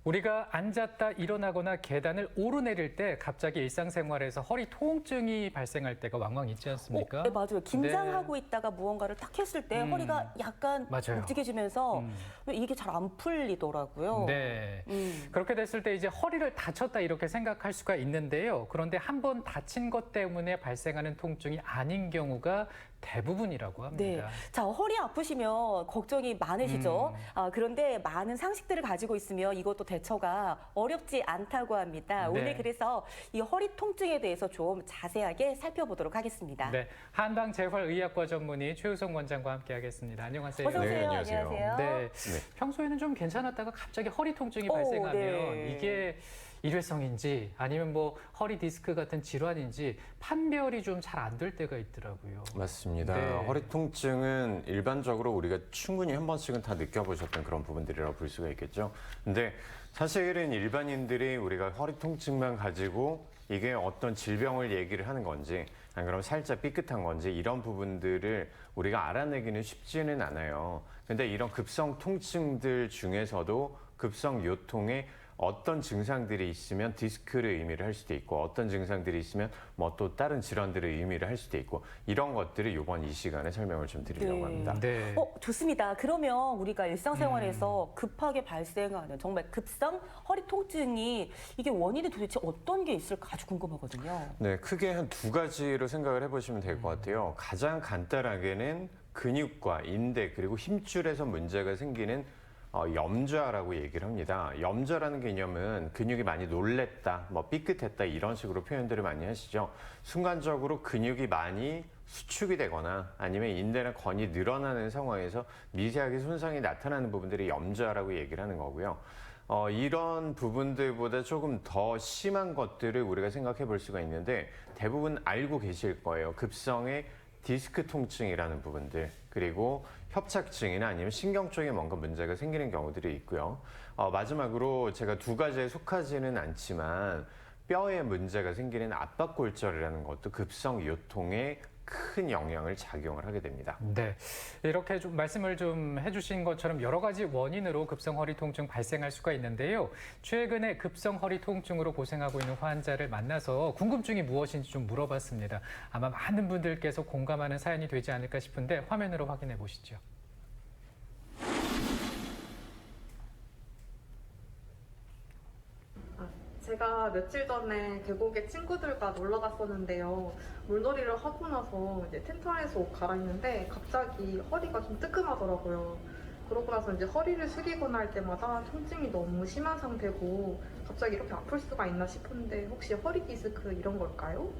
우리가 앉았다 일어나거나 계단을 오르내릴 때 갑자기 일상생활에서 허리 통증이 발생할 때가 왕왕 있지 않습니까? 네, 맞아요. 긴장하고 있다가 무언가를 탁 했을 때 허리가 약간 맞아요. 묵직해지면서 이게 잘 안 풀리더라고요. 네. 그렇게 됐을 때 이제 허리를 다쳤다 이렇게 생각할 수가 있는데요. 그런데 한 번 다친 것 때문에 발생하는 통증이 아닌 경우가 대부분이라고 합니다. 네. 자, 허리 아프시면 걱정이 많으시죠? 그런데 많은 상식들을 가지고 있으면 이것도 대처가 어렵지 않다고 합니다. 네. 오늘 그래서 이 허리 통증에 대해서 좀 자세하게 살펴보도록 하겠습니다. 네. 한방재활의학과 전문의 최우성 원장과 함께하겠습니다. 안녕하세요. 어서 오세요. 네, 안녕하세요. 네. 평소에는 좀 괜찮았다가 갑자기 허리 통증이 발생하면 네. 이게 일회성인지 아니면 뭐 허리 디스크 같은 질환인지 판별이 좀 잘 안 될 때가 있더라고요. 맞습니다. 네. 허리 통증은 일반적으로 우리가 충분히 한 번씩은 다 느껴보셨던 그런 부분들이라고 볼 수가 있겠죠. 근데 사실은 일반인들이 우리가 허리 통증만 가지고 이게 어떤 질병을 얘기를 하는 건지, 안 그러면 살짝 삐끗한 건지 이런 부분들을 우리가 알아내기는 쉽지는 않아요. 근데 이런 급성 통증들 중에서도 급성 요통에 어떤 증상들이 있으면 디스크를 의미를 할 수도 있고 어떤 증상들이 있으면 뭐 또 다른 질환들을 의미를 할 수도 있고 이런 것들을 이번 이 시간에 설명을 좀 드리려고 합니다. 네. 좋습니다. 그러면 우리가 일상생활에서 급하게 발생하는 정말 급성 허리 통증이 이게 원인이 도대체 어떤 게 있을까 아주 궁금하거든요. 네, 크게 한 두 가지로 생각을 해보시면 될 것 같아요. 가장 간단하게는 근육과 인대 그리고 힘줄에서 문제가 생기는 염좌라고 얘기를 합니다. 염좌라는 개념은 근육이 많이 놀랬다, 뭐 삐끗했다 이런 식으로 표현들을 많이 하시죠. 순간적으로 근육이 많이 수축이 되거나 아니면 인대나 건이 늘어나는 상황에서 미세하게 손상이 나타나는 부분들이 염좌라고 얘기를 하는 거고요. 이런 부분들보다 조금 더 심한 것들을 우리가 생각해 볼 수가 있는데 대부분 알고 계실 거예요. 급성의 디스크 통증이라는 부분들, 그리고 협착증이나 아니면 신경 쪽에 뭔가 문제가 생기는 경우들이 있고요. 마지막으로 제가 두 가지에 속하지는 않지만 뼈에 문제가 생기는 압박골절이라는 것도 급성 요통에 큰 영향을 작용을 하게 됩니다. 네. 이렇게 좀 말씀을 좀 해주신 것처럼 여러 가지 원인으로 급성 허리 통증 발생할 수가 있는데요. 최근에 급성 허리 통증으로 고생하고 있는 환자를 만나서 궁금증이 무엇인지 좀 물어봤습니다. 아마 많은 분들께서 공감하는 사연이 되지 않을까 싶은데 화면으로 확인해 보시죠. 제가 며칠 전에 계곡에 친구들과 놀러 갔었는데요. 물놀이를 하고 나서 이제 텐트 안에서 옷 갈아입는데 갑자기 허리가 좀 뜨끔하더라고요. 그러고 나서 이제 허리를 숙이거나 할 때마다 통증이 너무 심한 상태고 갑자기 이렇게 아플 수가 있나 싶은데 혹시 허리 디스크 이런 걸까요?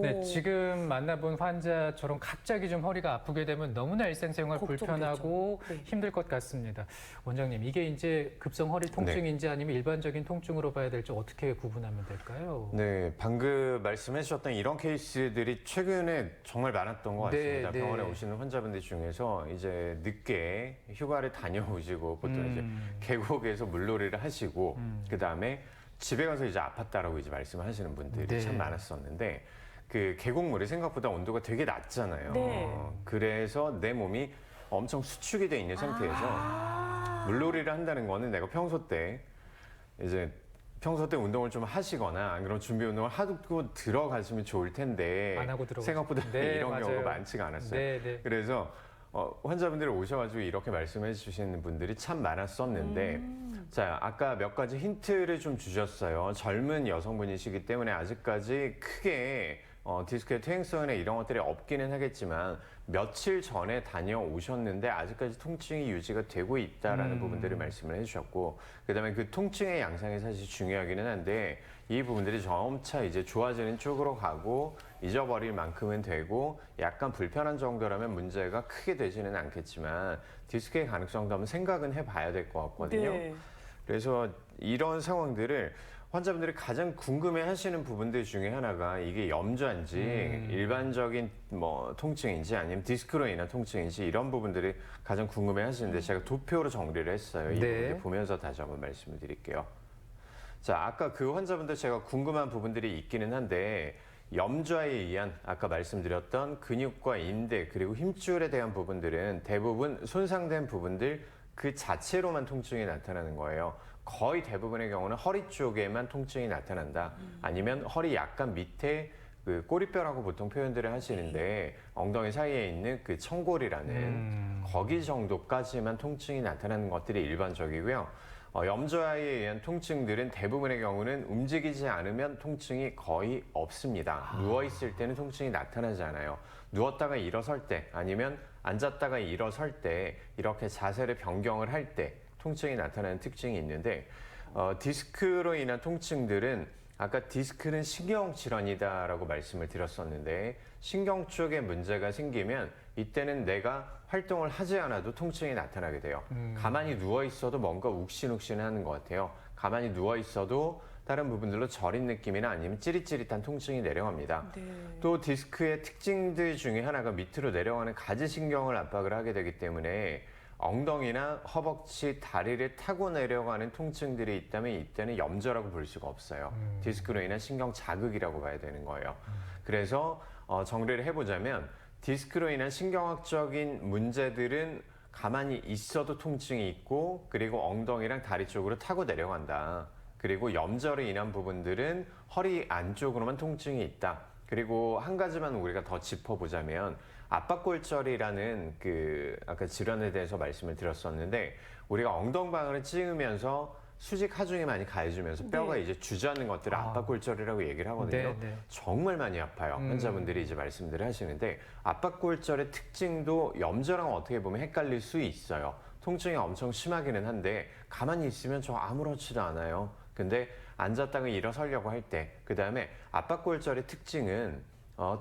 네, 지금 만나본 환자처럼 갑자기 좀 허리가 아프게 되면 너무나 일상생활 걱정되죠. 불편하고 네. 힘들 것 같습니다. 원장님, 이게 이제 급성 허리 통증인지 아니면 일반적인 통증으로 봐야 될지 어떻게 구분하면 될까요? 네, 방금 말씀해 주셨던 이런 케이스들이 최근에 정말 많았던 것 같습니다. 네, 병원에 네. 오시는 환자분들 중에서 이제 늦게 휴가를 다녀오시고 보통 이제 계곡에서 물놀이를 하시고 그 다음에 집에 가서 이제 아팠다라고 이제 말씀하시는 분들이 네. 참 많았었는데 그 계곡물이 생각보다 온도가 되게 낮잖아요. 네. 그래서 내 몸이 엄청 수축이 돼 있는 상태에서 물놀이를 한다는 거는 내가 평소 때 운동을 좀 하시거나 안 그러면 준비 운동을 하고 들어가시면 좋을 텐데 안 하고 들어가죠. 생각보다 네, 이런 맞아요. 경우가 많지가 않았어요. 네, 네. 그래서 환자분들이 오셔가지고 이렇게 말씀해 주시는 분들이 참 많았었는데 자, 아까 몇 가지 힌트를 좀 주셨어요. 젊은 여성분이시기 때문에 아직까지 크게 디스크의 퇴행성이나 이런 것들이 없기는 하겠지만 며칠 전에 다녀오셨는데 아직까지 통증이 유지가 되고 있다라는 부분들을 말씀을 해주셨고 그다음에 그 통증의 양상이 사실 중요하기는 한데 이 부분들이 점차 이제 좋아지는 쪽으로 가고 잊어버릴 만큼은 되고 약간 불편한 정도라면 문제가 크게 되지는 않겠지만 디스크의 가능성도 한번 생각은 해봐야 될 것 같거든요. 네. 그래서 이런 상황들을 환자분들이 가장 궁금해하시는 부분들 중에 하나가 이게 염좌인지 일반적인 뭐 통증인지 아니면 디스크로 인한 통증인지 이런 부분들이 가장 궁금해하시는데 제가 도표로 정리를 했어요. 이 네. 부분들 보면서 다시 한번 말씀을 드릴게요. 자, 아까 그 환자분들 제가 궁금한 부분들이 있기는 한데 염좌에 의한 아까 말씀드렸던 근육과 인대 그리고 힘줄에 대한 부분들은 대부분 손상된 부분들 그 자체로만 통증이 나타나는 거예요. 거의 대부분의 경우는 허리 쪽에만 통증이 나타난다. 아니면 허리 약간 밑에 그 꼬리뼈라고 보통 표현들을 하시는데 엉덩이 사이에 있는 그 청골이라는 거기 정도까지만 통증이 나타나는 것들이 일반적이고요. 염좌에 의한 통증들은 대부분의 경우는 움직이지 않으면 통증이 거의 없습니다. 누워있을 때는 통증이 나타나지 않아요. 누웠다가 일어설 때 아니면 앉았다가 일어설 때 이렇게 자세를 변경을 할 때 통증이 나타나는 특징이 있는데 디스크로 인한 통증들은 아까 디스크는 신경 질환이다라고 말씀을 드렸었는데 신경 쪽에 문제가 생기면 이때는 내가 활동을 하지 않아도 통증이 나타나게 돼요. 가만히 누워 있어도 뭔가 욱신욱신하는 것 같아요. 가만히 누워 있어도 다른 부분들로 저린 느낌이나 아니면 찌릿찌릿한 통증이 내려갑니다. 네. 또 디스크의 특징들 중에 하나가 밑으로 내려가는 가지신경을 압박을 하게 되기 때문에 엉덩이나 허벅지, 다리를 타고 내려가는 통증들이 있다면 이때는 염좌라고 볼 수가 없어요. 디스크로 인한 신경 자극이라고 봐야 되는 거예요. 그래서 정리를 해보자면 디스크로 인한 신경학적인 문제들은 가만히 있어도 통증이 있고 그리고 엉덩이랑 다리 쪽으로 타고 내려간다. 그리고 염좌로 인한 부분들은 허리 안쪽으로만 통증이 있다. 그리고 한 가지만 우리가 더 짚어보자면 압박골절이라는 그 아까 질환에 대해서 말씀을 드렸었는데 우리가 엉덩방아를 찍으면서 수직 하중이 많이 가해주면서 뼈가 이제 주저앉는 것들을 압박골절이라고 얘기를 하거든요. 네. 정말 많이 아파요. 환자분들이 이제 말씀들을 하시는데 압박골절의 특징도 염좌랑 어떻게 보면 헷갈릴 수 있어요. 통증이 엄청 심하기는 한데 가만히 있으면 저 아무렇지도 않아요. 근데 앉았다가 일어서려고 할 때, 그 다음에 압박골절의 특징은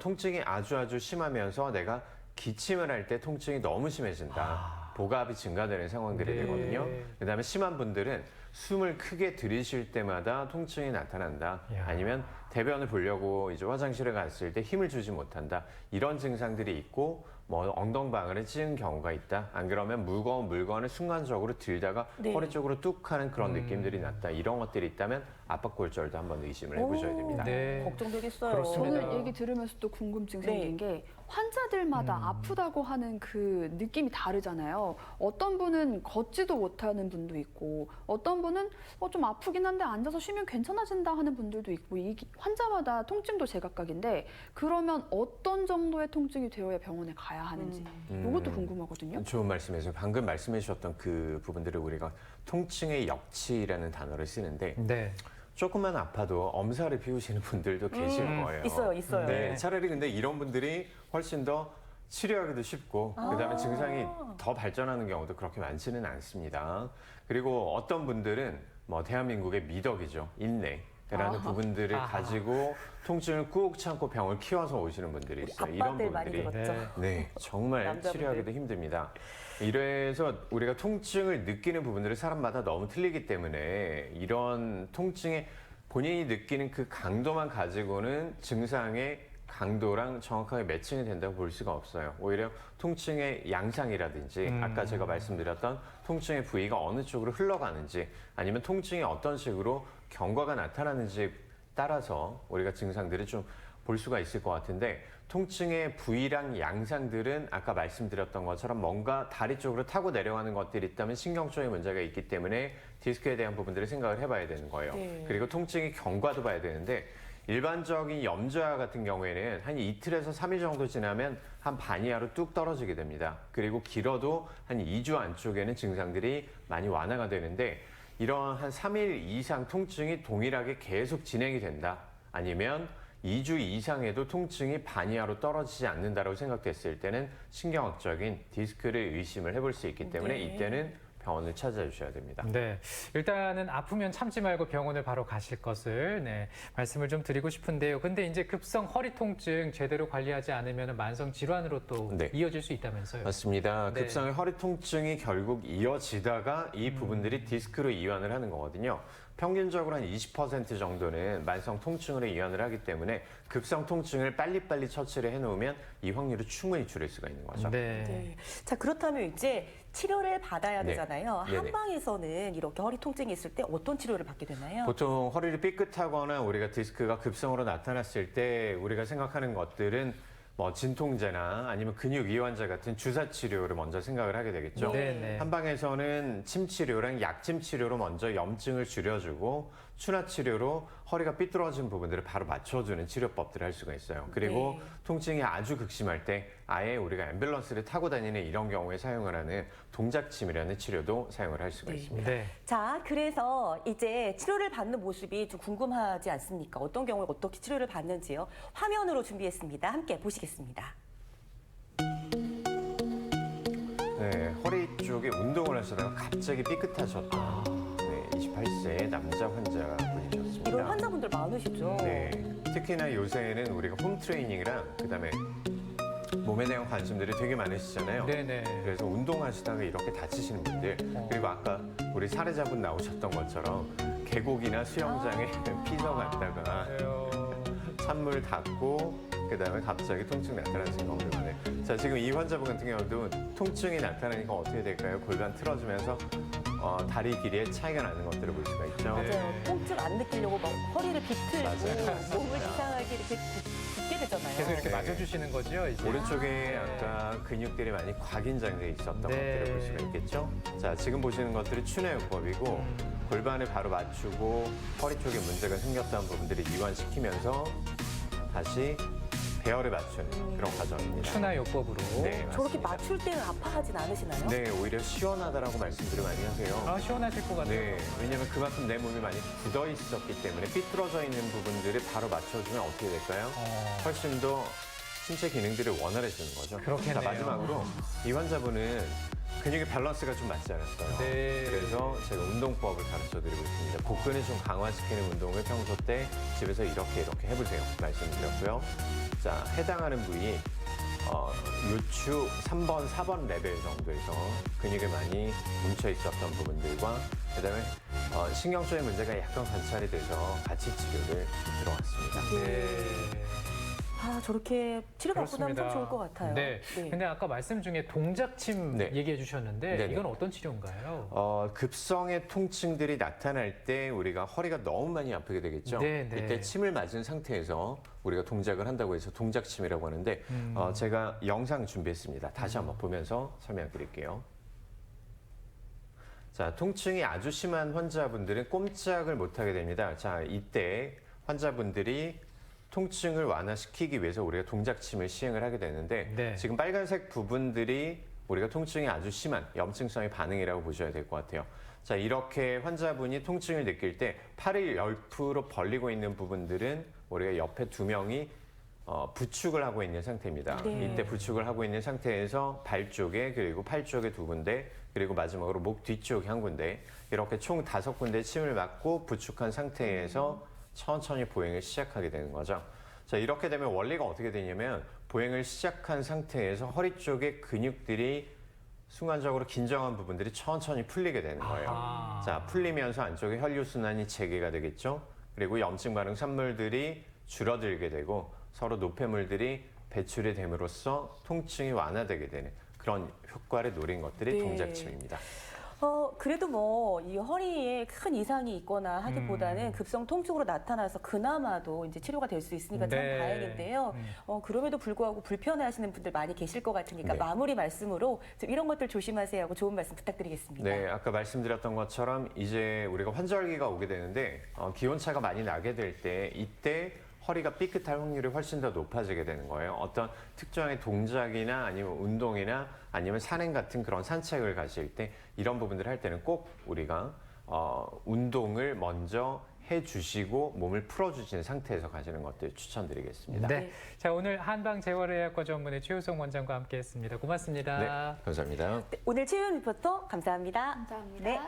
통증이 아주 심하면서 내가 기침을 할 때 통증이 너무 심해진다. 복압이 증가되는 상황들이 네. 되거든요. 그 다음에 심한 분들은 숨을 크게 들이쉴 때마다 통증이 나타난다. 야. 아니면 대변을 보려고 이제 화장실에 갔을 때 힘을 주지 못한다. 이런 증상들이 있고 뭐 엉덩방아를 찌은 경우가 있다. 안 그러면 무거운 물건을 순간적으로 들다가 네. 허리 쪽으로 뚝 하는 그런 느낌들이 났다. 이런 것들이 있다면 압박골절도 한번 의심을 해보셔야 됩니다. 네. 걱정되겠어요. 그렇습니다. 오늘 얘기 들으면서 또 궁금증 네. 생긴 게 환자들마다 아프다고 하는 그 느낌이 다르잖아요. 어떤 분은 걷지도 못하는 분도 있고 어떤 분은 좀 아프긴 한데 앉아서 쉬면 괜찮아진다 하는 분들도 있고 환자마다 통증도 제각각인데 그러면 어떤 정도의 통증이 되어야 병원에 가야 하는지 이것도 궁금하거든요. 좋은 말씀이세요. 방금 말씀해 주셨던 그 부분들을 우리가 통증의 역치라는 단어를 쓰는데 네. 조금만 아파도 엄살을 피우시는 분들도 계실 거예요. 있어요. 네, 차라리 근데 이런 분들이 훨씬 더 치료하기도 쉽고 그다음에 증상이 더 발전하는 경우도 그렇게 많지는 않습니다. 그리고 어떤 분들은 뭐 대한민국의 미덕이죠. 인내라는 부분들을 가지고 통증을 꾹 참고 병을 키워서 오시는 분들이 있어요. 이런 아빠들 많이 분들이 들었죠. 네, 정말 남자분들. 치료하기도 힘듭니다. 이래서 우리가 통증을 느끼는 부분들이 사람마다 너무 틀리기 때문에 이런 통증에 본인이 느끼는 그 강도만 가지고는 증상의 강도랑 정확하게 매칭이 된다고 볼 수가 없어요. 오히려 통증의 양상이라든지 아까 제가 말씀드렸던 통증의 부위가 어느 쪽으로 흘러가는지 아니면 통증이 어떤 식으로 경과가 나타나는지 따라서 우리가 증상들을 좀 볼 수가 있을 것 같은데 통증의 부위랑 양상들은 아까 말씀드렸던 것처럼 뭔가 다리 쪽으로 타고 내려가는 것들이 있다면 신경 쪽에 문제가 있기 때문에 디스크에 대한 부분들을 생각을 해봐야 되는 거예요. 네. 그리고 통증의 경과도 봐야 되는데 일반적인 염좌 같은 경우에는 한 이틀에서 3일 정도 지나면 한 반 이하로 뚝 떨어지게 됩니다. 그리고 길어도 한 2주 안쪽에는 증상들이 많이 완화가 되는데 이런 한 3일 이상 통증이 동일하게 계속 진행이 된다. 아니면 2주 이상에도 통증이 반 이하로 떨어지지 않는다고 생각됐을 때는 신경학적인 디스크를 의심을 해볼 수 있기 때문에 네. 이때는 병원을 찾아주셔야 됩니다. 네, 일단은 아프면 참지 말고 병원을 바로 가실 것을 말씀을 좀 드리고 싶은데요. 근데 이제 급성 허리 통증 제대로 관리하지 않으면 만성 질환으로 또 네. 이어질 수 있다면서요. 맞습니다. 네. 급성의 허리 통증이 결국 이어지다가 이 부분들이 디스크로 이완을 하는 거거든요. 평균적으로 한 20% 정도는 만성 통증으로 이완을 하기 때문에 급성 통증을 빨리빨리 처치를 해놓으면 이 확률을 충분히 줄일 수가 있는 거죠. 네. 네. 자, 그렇다면 이제 치료를 받아야 네. 되잖아요. 네네. 한방에서는 이렇게 허리 통증이 있을 때 어떤 치료를 받게 되나요? 보통 허리를 삐끗하거나 우리가 디스크가 급성으로 나타났을 때 우리가 생각하는 것들은 뭐 진통제나 아니면 근육 이완제 같은 주사 치료를 먼저 생각을 하게 되겠죠. 네네. 한방에서는 침 치료랑 약침 치료로 먼저 염증을 줄여주고 추나 치료로 허리가 삐뚤어진 부분들을 바로 맞춰주는 치료법들을 할 수가 있어요. 그리고 네. 통증이 아주 극심할 때 아예 우리가 앰뷸런스를 타고 다니는 이런 경우에 사용을 하는 동작침이라는 치료도 사용을 할 수가 네. 있습니다. 네. 자, 그래서 이제 치료를 받는 모습이 좀 궁금하지 않습니까? 어떤 경우에 어떻게 치료를 받는지요? 화면으로 준비했습니다. 함께 보시겠습니다. 네, 허리 쪽에 운동을 하시다가 갑자기 삐끗하셨던 28세 남자 환자분이셨습니다. 이런 환자분들 많으시죠? 네, 특히나 요새는 우리가 홈 트레이닝이랑 그다음에 몸에 대한 관심들이 되게 많으시잖아요. 네네. 그래서 운동하시다가 이렇게 다치시는 분들, 그리고 아까 우리 사례자분 나오셨던 것처럼 계곡이나 수영장에 피서 갔다가 맞아요. 찬물 닿고 그다음에 갑자기 통증 나타나는 경우들 많아요. 자, 지금 이 환자분 같은 경우도 통증이 나타나니까 어떻게 될까요? 골반 틀어지면서 다리 길이에 차이가 나는 것들을 볼 수가 있죠. 네. 맞아요. 통증 안 느끼려고 막 허리를 비틀고 맞아요. 몸을 이상하게 이렇게 굽게 되잖아요. 계속 이렇게 네. 맞춰주시는 거죠, 이제. 오른쪽에 아까 근육들이 많이 과긴장돼 있었던 네. 것들을 볼 수가 있겠죠. 자, 지금 보시는 것들이 추내요법이고 골반을 바로 맞추고 허리 쪽에 문제가 생겼다는 부분들을 이완시키면서 다시 배열을 맞추는 그런 과정입니다. 추나요법으로. 네, 저렇게 맞습니다. 맞출 때는 아파하진 않으시나요? 네, 오히려 시원하다라고 말씀들을 많이 하세요. 아, 시원하실 것 같아요. 네, 왜냐하면 그만큼 내 몸이 많이 굳어 있었기 때문에 삐뚤어져 있는 부분들을 바로 맞춰주면 어떻게 될까요? 훨씬 더 신체 기능들을 원활해지는 거죠. 그렇겠네요. 자, 마지막으로 이 환자분은 근육의 밸런스가 좀 맞지 않았어요. 네. 그래서 그래서 제가 운동법을 가르쳐드리고 있습니다. 복근을 좀 강화시키는 운동을 평소 때 집에서 이렇게 해보세요. 말씀드렸고요. 자, 해당하는 부위 요추 3번, 4번 레벨 정도에서 근육이 많이 뭉쳐 있었던 부분들과 그다음에 신경적인 문제가 약간 관찰이 돼서 같이 치료를 들어갔습니다. 네. 아, 저렇게 치료받고 나면 참 좋을 것 같아요. 네. 근데 아까 말씀 중에 동작침 네. 얘기해 주셨는데 네네. 이건 어떤 치료인가요? 급성의 통증들이 나타날 때 우리가 허리가 너무 많이 아프게 되겠죠. 네네. 이때 침을 맞은 상태에서 우리가 동작을 한다고 해서 동작침이라고 하는데 제가 영상 준비했습니다. 다시 한번 보면서 설명드릴게요. 자, 통증이 아주 심한 환자분들은 꼼짝을 못하게 됩니다. 자, 이때 환자분들이 통증을 완화시키기 위해서 우리가 동작침을 시행을 하게 되는데 네. 지금 빨간색 부분들이 우리가 통증이 아주 심한 염증성의 반응이라고 보셔야 될 것 같아요. 자, 이렇게 환자분이 통증을 느낄 때 팔을 옆으로 벌리고 있는 부분들은 우리가 옆에 두 명이 부축을 하고 있는 상태입니다. 네. 이때 부축을 하고 있는 상태에서 발 쪽에 그리고 팔 쪽에 두 군데 그리고 마지막으로 목 뒤쪽에 한 군데 이렇게 총 5군데 침을 맞고 부축한 상태에서 천천히 보행을 시작하게 되는 거죠. 자, 이렇게 되면 원리가 어떻게 되냐면 보행을 시작한 상태에서 허리 쪽의 근육들이 순간적으로 긴장한 부분들이 천천히 풀리게 되는 거예요. 아하. 자, 풀리면서 안쪽에 혈류순환이 재개가 되겠죠. 그리고 염증 반응 산물들이 줄어들게 되고 서로 노폐물들이 배출이 됨으로써 통증이 완화되게 되는 그런 효과를 노린 것들이 네. 동작침입니다. 그래도 뭐 이 허리에 큰 이상이 있거나 하기보다는 급성 통증으로 나타나서 그나마도 이제 치료가 될 수 있으니까 참 네. 다행인데요. 그럼에도 불구하고 불편해하시는 분들 많이 계실 것 같으니까 네. 마무리 말씀으로 좀 이런 것들 조심하세요 하고 좋은 말씀 부탁드리겠습니다. 네, 아까 말씀드렸던 것처럼 이제 우리가 환절기가 오게 되는데 기온차가 많이 나게 될 때 이때 허리가 삐끗할 확률이 훨씬 더 높아지게 되는 거예요. 어떤 특정의 동작이나 아니면 운동이나 아니면 산행 같은 그런 산책을 가실 때 이런 부분들을 할 때는 꼭 우리가 운동을 먼저 해주시고 몸을 풀어주시는 상태에서 가시는 것들 추천드리겠습니다. 네. 자, 오늘 한방재활의학과 전문의 최우성 원장과 함께했습니다. 고맙습니다. 네, 감사합니다. 네, 오늘 최윤 리포터 감사합니다. 감사합니다. 네.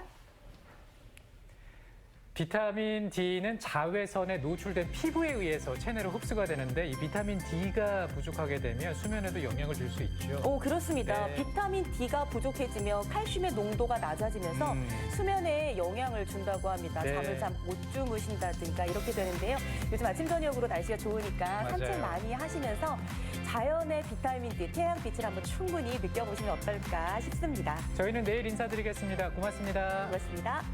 비타민 D는 자외선에 노출된 피부에 의해서 체내로 흡수가 되는데 이 비타민 D가 부족하게 되면 수면에도 영향을 줄 수 있죠. 그렇습니다. 네. 비타민 D가 부족해지면 칼슘의 농도가 낮아지면서 수면에 영향을 준다고 합니다. 네. 잠을 잘 못 주무신다든가 이렇게 되는데요. 요즘 아침 저녁으로 날씨가 좋으니까 산책 맞아요. 많이 하시면서 자연의 비타민 D, 태양빛을 한번 충분히 느껴보시면 어떨까 싶습니다. 저희는 내일 인사드리겠습니다. 고맙습니다. 고맙습니다.